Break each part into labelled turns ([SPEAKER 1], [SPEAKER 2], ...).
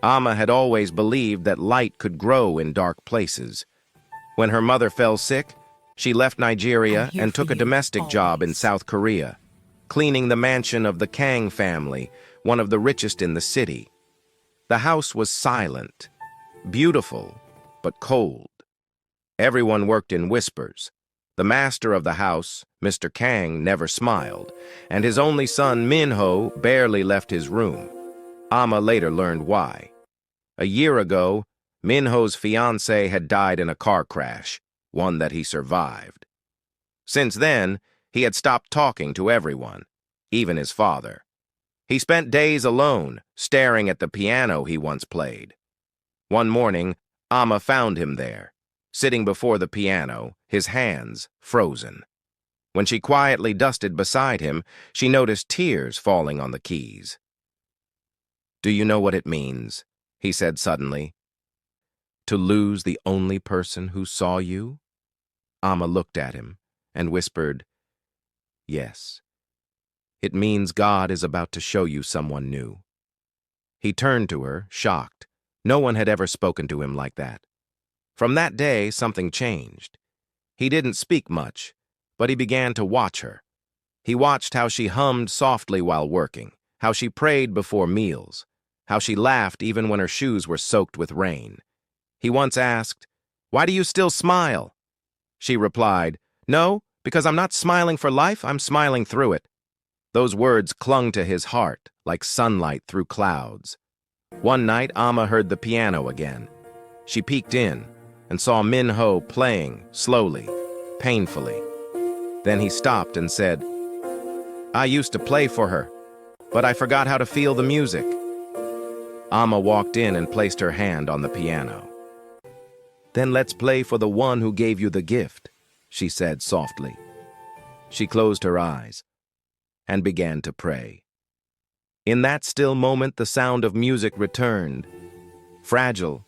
[SPEAKER 1] Amma had always believed that light could grow in dark places. When her mother fell sick, she left Nigeria and took a domestic job in South Korea, cleaning the mansion of the Kang family, one of the richest in the city. The house was silent, beautiful, but cold. Everyone worked in whispers. The master of the house, Mr. Kang, never smiled, and his only son, Minho, barely left his room. Amma later learned why. A year ago, Minho's fiancée had died in a car crash, one that he survived. Since then, he had stopped talking to everyone, even his father. He spent days alone, staring at the piano he once played. One morning, Amma found him there, sitting before the piano, his hands frozen. When she quietly dusted beside him, she noticed tears falling on the keys. "Do you know what it means?" he said suddenly. "To lose the only person who saw you?" Amma looked at him and whispered, "Yes. It means God is about to show you someone new." He turned to her, shocked. No one had ever spoken to him like that. From that day, something changed. He didn't speak much, but he began to watch her. He watched how she hummed softly while working, how she prayed before meals, how she laughed even when her shoes were soaked with rain. He once asked, "Why do you still smile?" She replied, "No, because I'm not smiling for life, I'm smiling through it." Those words clung to his heart like sunlight through clouds. One night, Amma heard the piano again. She peeked in and saw Minho playing slowly, painfully. Then he stopped and said, "I used to play for her, but I forgot how to feel the music." Amma walked in and placed her hand on the piano. "Then let's play for the one who gave you the gift," she said softly. She closed her eyes and began to pray. In that still moment, the sound of music returned, fragile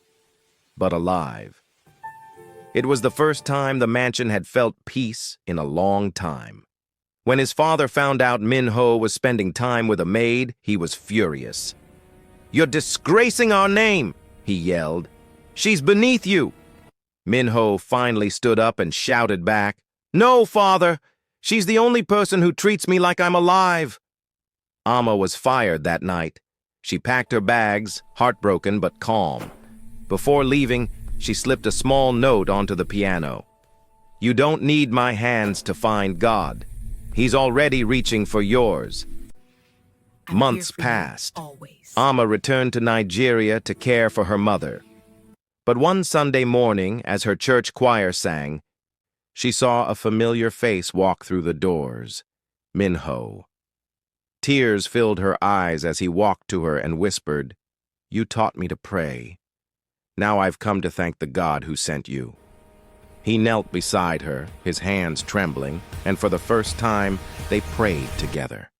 [SPEAKER 1] but alive. It was the first time the mansion had felt peace in a long time. When his father found out Minho was spending time with a maid, he was furious. "You're disgracing our name," he yelled. "She's beneath you." Minho finally stood up and shouted back, "No, father! She's the only person who treats me like I'm alive." Amma was fired that night. She packed her bags, heartbroken but calm. Before leaving, she slipped a small note onto the piano. "You don't need my hands to find God. He's already reaching for yours." Months passed. Amma returned to Nigeria to care for her mother. But one Sunday morning, as her church choir sang, she saw a familiar face walk through the doors, Minho. Tears filled her eyes as he walked to her and whispered, "You taught me to pray. Now I've come to thank the God who sent you." He knelt beside her, his hands trembling, and for the first time, they prayed together.